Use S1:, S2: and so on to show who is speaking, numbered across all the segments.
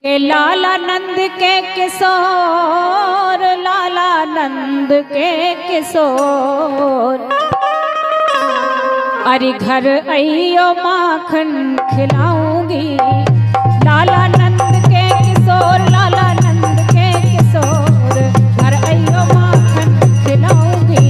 S1: के लाला नंद के किशोर, लाला नंद के किशोर, अरे घर आइयो माखन खिलाऊंगी। लाला नंद के किशोर, लाला नंद के किशोर, घर आइयो माखन खिलाऊंगी।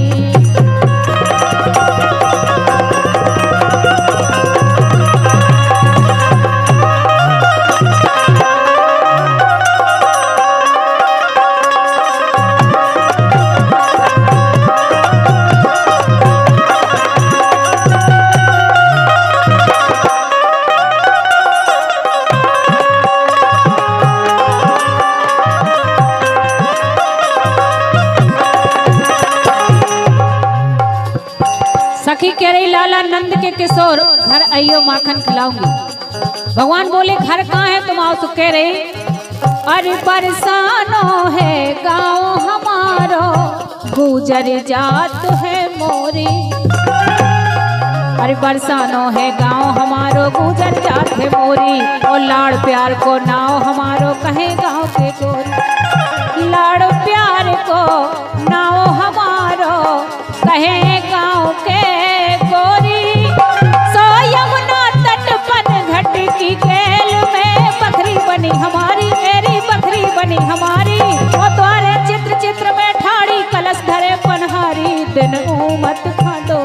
S1: सखी कह रही लाला नंद के किशोर, घर आइयो माखन खिलाऊंगी। भगवान बोले घर कहाँ है तुम आओ। तो कह रहे अरे बरसानो है गाँव हमारो, गुजर जात है मोरी। अरे बरसानो है गाँव हमारो, गुजर जात है मोरी। और लाड़ प्यार को नाव हमारो, कहे गाँव के गोरी। लाड़ प्यार को नाव हमारो, कहे गाँव के गोरी। सो यमुना तट पन घट की केल में, बखरी बनी हमारी, मेरी बखरी बनी हमारी। वो द्वारे चित्र चित्र में ठाड़ी, कलश धरे पनहारी। दिन ऊमत खादो,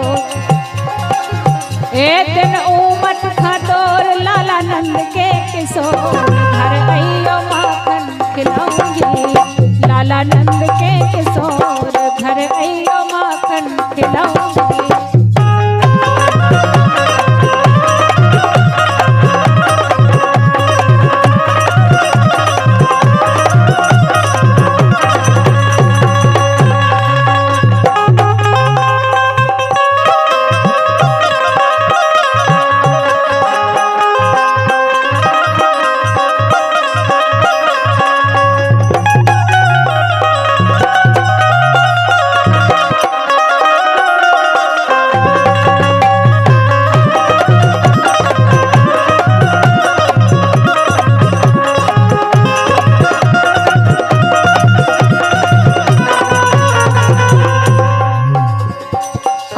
S1: ए दिन ऊमत खादोर, लाला नंद के किशोर, घर आइयो माखन खिलाऊंगी। लाला नंद के किशोर, घर आइयो माखन खिलाऊंगी।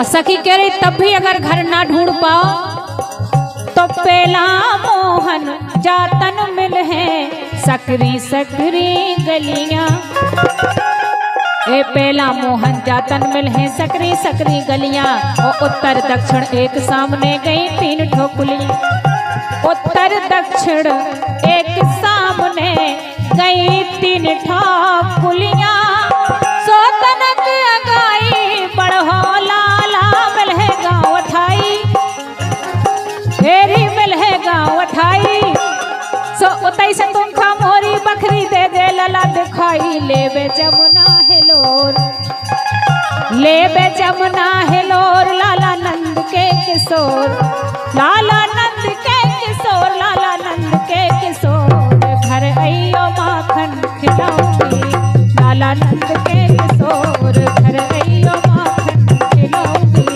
S1: सखी कह रही तब भी अगर घर ना ढूंढ पाओ, तो पेला मोहन जातन मिल है, सकरी सकरी गलियां। ए पेला मोहन जातन मिल है, सकरी सकरी गलियां। और उत्तर दक्षिण एक सामने गई तीन ठोकुलियां। उत्तर दक्षिण एक सामने गई तीन ठोकुलियां। सोतनक अगाई बढ़ो, लाला मिल है गाँव अठाई, फेरी मिल है गाँव अठाई। सो उतई से तुम खा मोरी, बखरी दे दे लला दिखाई। लेबे जमुना हिलोर, लेबे जमुना हिलोर, लाला नंद के किशोर, लाला नंद के किशोर, लाला नंद के किशोर, घर आइयो माखन खिलाऊंगी। लाला नंद के किशोर, घर आइयो माखन खिलाऊंगी।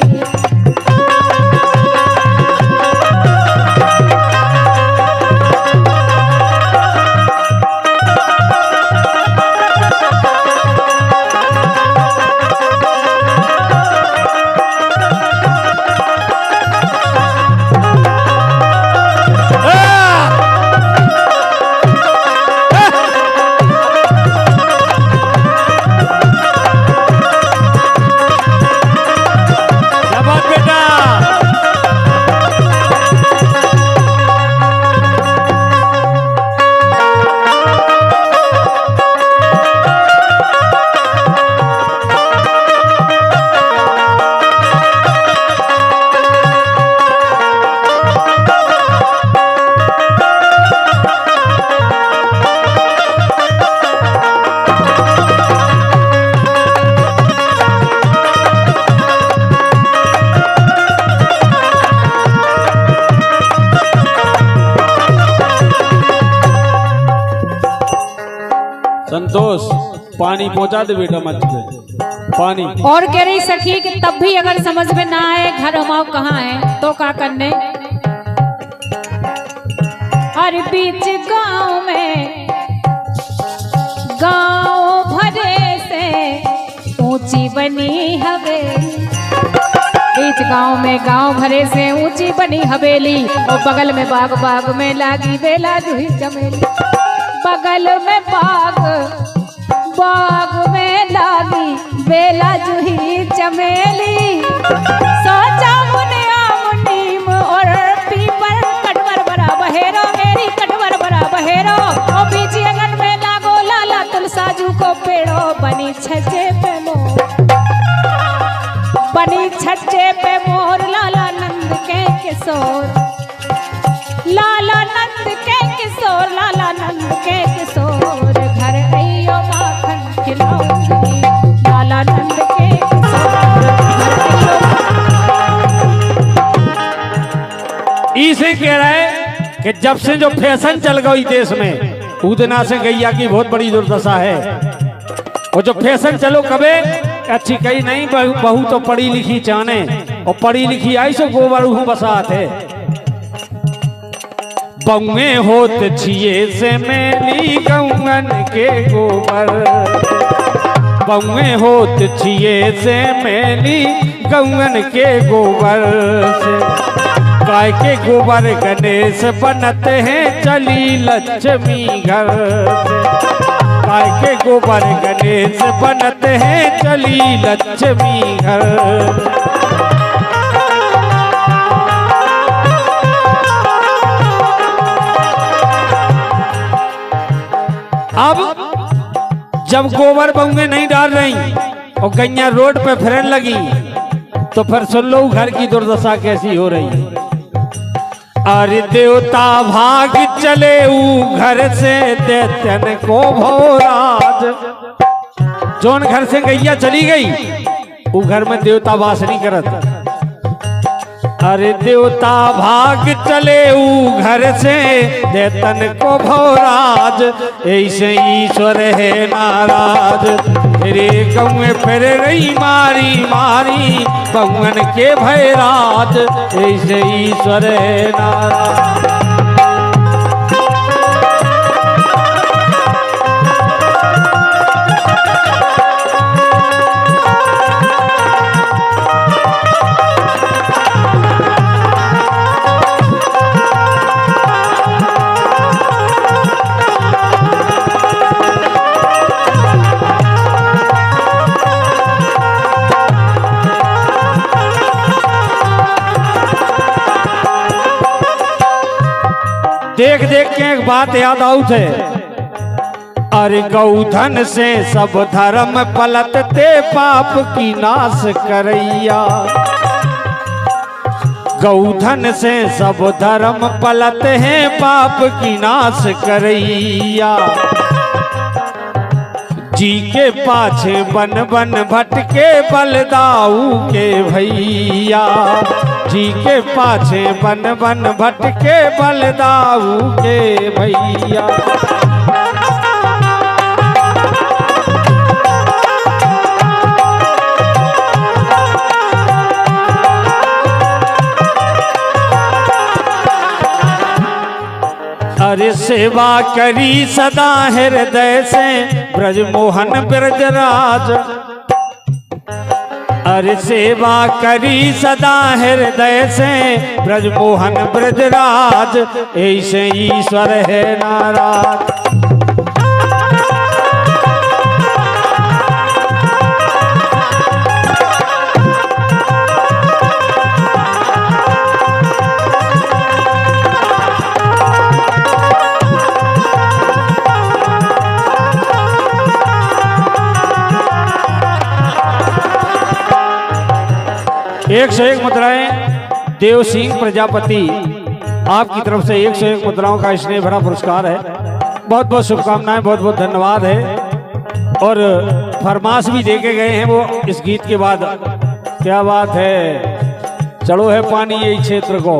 S2: संतोष पानी पहुंचा दे बेटा मंच पे पानी।
S1: और कह रही सखी कि तब भी अगर समझ में ना आए घर हमाओ कहाँ है, तो क्या करने। हर बीच गांव में ऊंची बनी हवेली। बीच गांव में गांव भरे से ऊंची बनी हवेली, और बगल में बाग, बाग में लागी बेला जूही चमेली। बगल में बाग, बाग में लागी बेला जूही चमेली। सोचा मुनिया मुनीम और पीपर, कटवर बड़ा बहेरो मेरी कटवर बड़ा बहेरो। और बीच आंगन में लागो लाला तुलसाजू को पेड़ो, बनी छज्जे पे मोर, बनी छज्जे पे मोर। लाला नंद के किशोर, लाला नंद के किशोर, लाला नंद के किशोर। घर अइयो माखन खिलाऊंगी, लाला नंद के किशोर।
S2: इसे कह रहा है कि जब से जो फैशन चल गई देश में, उतना से गैया की बहुत बड़ी दुर्दशा है। और जो फैशन चलो कबे अच्छी कही नहीं, बहू तो पढ़ी लिखी चाने, और पढ़ी लिखी आई सो गोबर हूँ बसात है। बउए होत छिए से मेली गौंगन के गोबर, बउए होत छिए से मेली गौंगन के गोबर से। गाय के गोबर गणेश बनते हैं चली लक्ष्मी घर से। गाय के गोबर गणेश बनते हैं चली लक्ष्मी घर। अब जब गोबर बउए नहीं डाल रही और गैया रोड पे फिरन लगी, तो फिर सुन लो घर की दुर्दशा कैसी हो रही है। अरे देवता भाग चले ऊ घर से, दैत्यन को भोराज। जोन घर से गैया चली गई, ऊ घर में देवता वास नहीं करत। अरे देवता भाग चले ऊ घर से, दैत्यन को भोराज। ऐसे ईश्वर है नाराज, फिरे गौए फिर रही मारी मारी, बउअन के भयराज। ऐसे ईश्वर है नाराज। देख देख के एक बात याद आउत है। अरे गौधन से सब धर्म पलटते, पाप की नाश करैया। गौधन से सब धर्म पलटते हैं, पाप की नाश करैया। जी के पाछे बन बन भटके बलदाऊ के भैया। जी के पाछे बन बन भटके बलदाऊ के भैया। अरे सेवा करी सदा हृदय से, ब्रजमोहन ब्रजराज। अरे सेवा करी सदा हृदय से, ब्रजमोहन ब्रजराज। ऐसे ईश्वर है नाराज। एक से एक मुद्राएं देव सिंह प्रजापति आपकी तरफ से 101 मुद्राओं का स्नेह भरा पुरस्कार है। बहुत बहुत शुभकामनाएं, बहुत बहुत धन्यवाद है। और फरमाश भी देके गए हैं वो इस गीत के बाद। क्या बात है, चलो है पानी यही क्षेत्र को।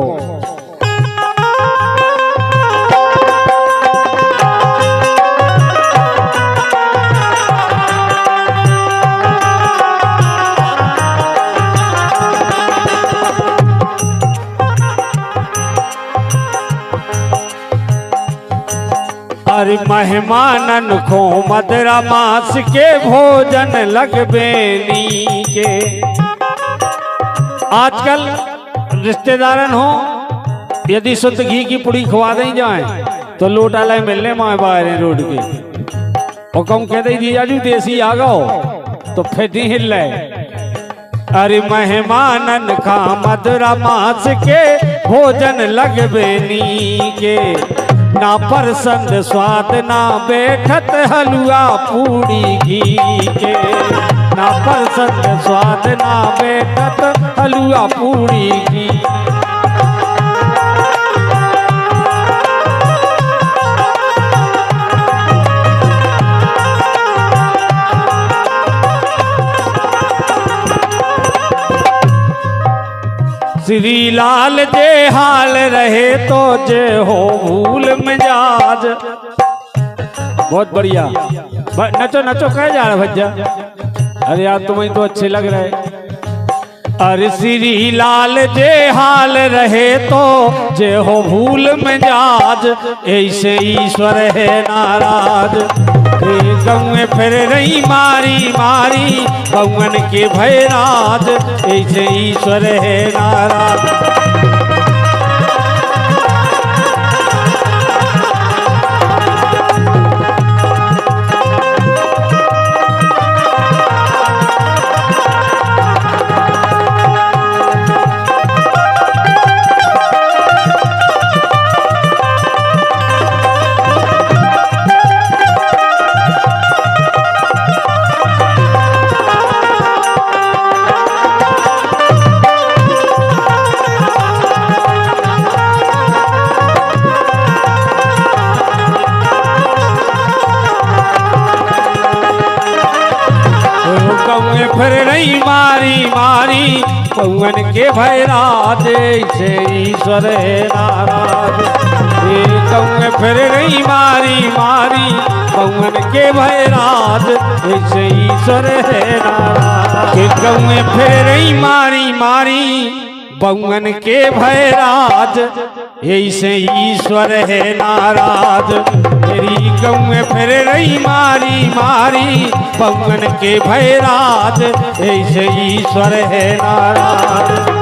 S2: अरे मेहमानन को मदरा मास के भोजन लगबेनी के। आजकल रिश्तेदारन हो यदि शुद्ध घी की पुड़ी खवा दें जाए तो लोटा लाए मिलने माए बाहर रोड के और कम कह दे जीजाजू देसी आ गो तो फिर नहीं हिल रहे। अरे मेहमानन का मदरा मास के भोजन लगबेनी के। ना परसंद स्वाद ना बैठत हलवा पूड़ी घी के। ना परसंद स्वाद ना बैठत हलवा पूड़ी घी। श्री लाल जे हाल रहे तो जे हो भूल मिजाज। बहुत बढ़िया नचो नचो कह जा रहा भज्जा। अरे यार तुम्हें तो अच्छे लग रहे। अरे श्री लाल जे हाल रहे तो जे हो भूल मिजाज। ऐसे ईश्वर है नाराज। गऊ में फिर रही मारी मारी गौवन के भयराज। ऐसे ईश्वर है नाराज। फिर रही मारी मारी पवन के भयराज। से ईश्वर है नाराज। फिर रही मारी मारी पवन के भयराज। से ईश्वर है नाराज। फिर रही मारी मारी पवन के भयराज। ऐसे ईश्वर है नाराज। तेरी गऊ में फिर रही मारी मारी पवन के भयराज। ऐसे ईश्वर है नाराज।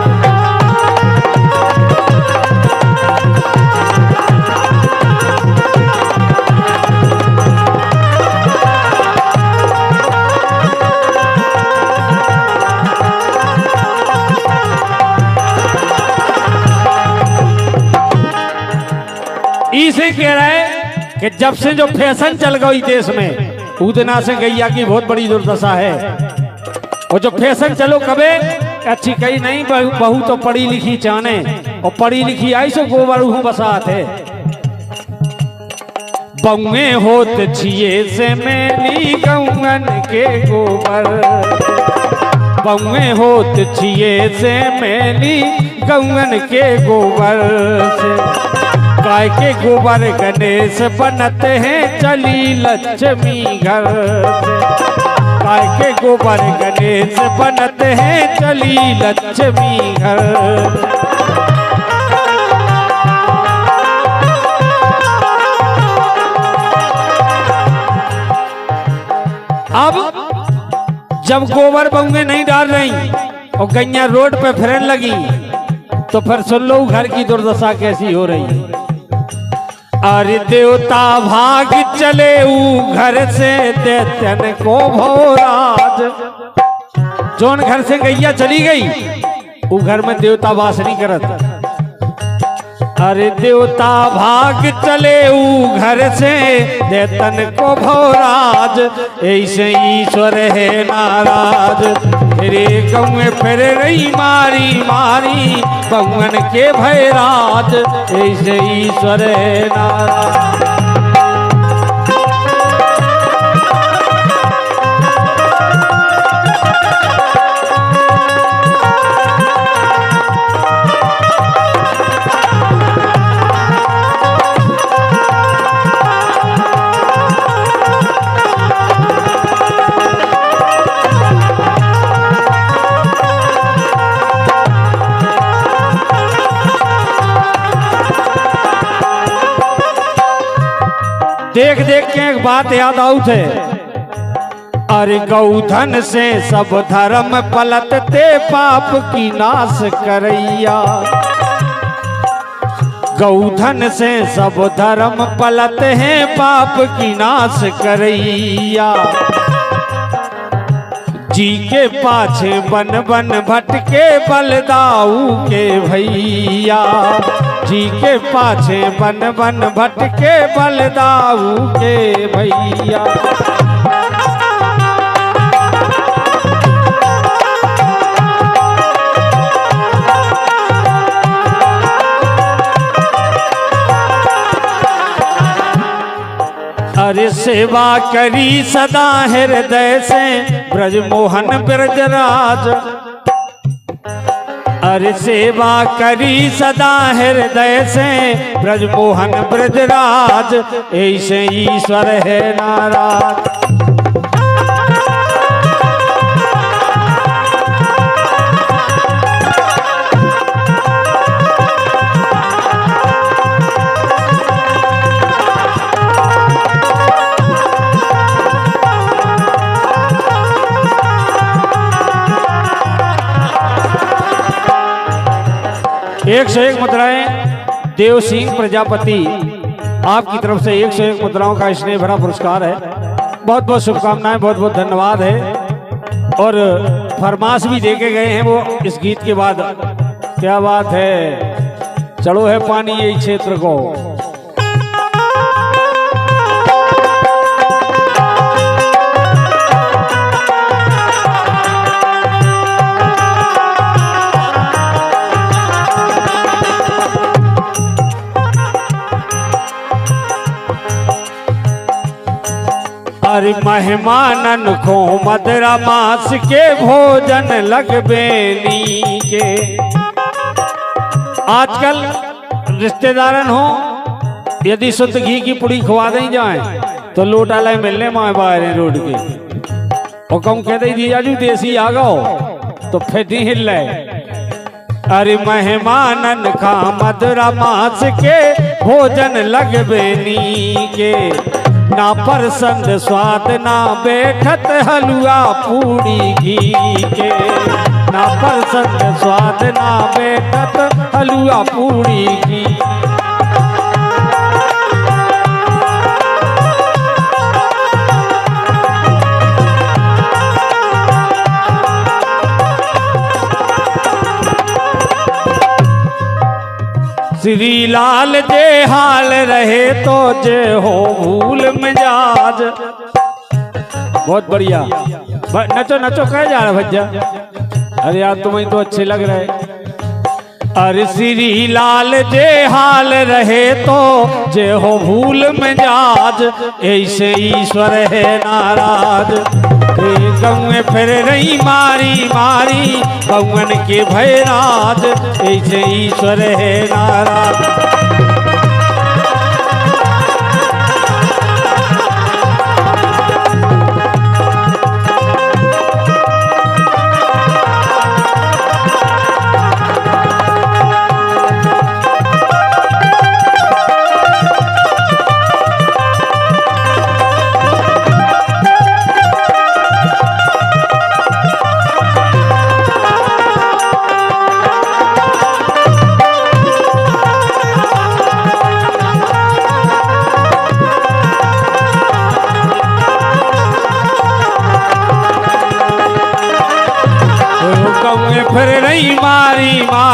S2: इसे कह रहा है कि जब से जो फैशन चल गई देश में उतना से गैया की बहुत बड़ी दुर्दशा है। और जो फैशन चलो कबे अच्छी कही नहीं बहू तो पढ़ी लिखी चाने और पढ़ी लिखी आई सो गोबर हूँ बसात है। बउए होत छिए से मेली गौवन के गोबर। बउए होत छिए से मेली गौवन के गोबर से। गाय के गोबर गणेश बनते हैं चली लक्ष्मी घर से। गाय के गोबर गणेश बनते हैं चली लक्ष्मी घर। अब जब गोबर बउए नहीं डाल रही और गैया रोड पे फिरन लगी तो फिर सुन लो घर की दुर्दशा कैसी हो रही है। अरे देवता भाग चले ऊ घर से दैत्यन को भोराज। जोन घर से गैया चली गई वो घर में देवता वास नहीं करत। अरे देवता भाग चले ऊ घर से दैत्यन को भोराज। ऐसे ईश्वर है नाराज। तेरे गऊ में फिर रही मारी मारी पवन के भयराज। ऐसे ईश्वर है नाराज। एक बात याद आऊ थे। अरे गौधन से सब धर्म पलटते पाप की नाश करैया। गौधन से सब धर्म पलते हैं पाप की नाश करैया। जी के पाछे बन बन भटके बलदाऊ के भैया। जी के पाछे बन बन भटके बलदाऊ के भैया। अरे सेवा करी सदा हृदय से ब्रजमोहन ब्रजराज। अरे सेवा करी सदा हृदय से ब्रजमोहन ब्रजराज। ऐसे ईश्वर है नाराज। एक से एक मुद्राएं देव सिंह प्रजापति आपकी तरफ से 101 मुद्राओं का स्नेह भरा पुरस्कार है। बहुत बहुत शुभकामनाएं, बहुत बहुत धन्यवाद है। और फरमाश भी देके गए हैं वो इस गीत के बाद। क्या बात है, चढ़ो है पानी यही क्षेत्र को। अरे मेहमानन को मदरा मास के भोजन लगबेनी के। आजकल रिश्तेदारन हो यदि शुद्ध घी की पुड़ी खवा दें जाए तो लोटा लाए मिलने माए बाहर रोड के। और कम कहते ही जाजू देसी आ गो तो फिर नहीं हिल रहे। अरे मेहमानन का मदरा मास के भोजन लगबेनी के। ना परसंद स्वाद ना बैठत हलुआ पूड़ी घी के। ना परसंद स्वाद ना बैठत हलुआ पूड़ी घी। श्री लाल जे हाल रहे तो जे हो भूल मिजाज। बहुत बढ़िया, नचो नचो कह जा रहा भज्जा। अरे यार तुम्हें तो अच्छे लग रहे। अरे श्री लाल जे हाल रहे तो जे हो भूल मिजाज। ऐसे ईश्वर है नाराज। गऊ में फिर रही मारी मारी गौवन के भयराज। ऐसे ईश्वर है नाराज। फिर नहीं मारी मारी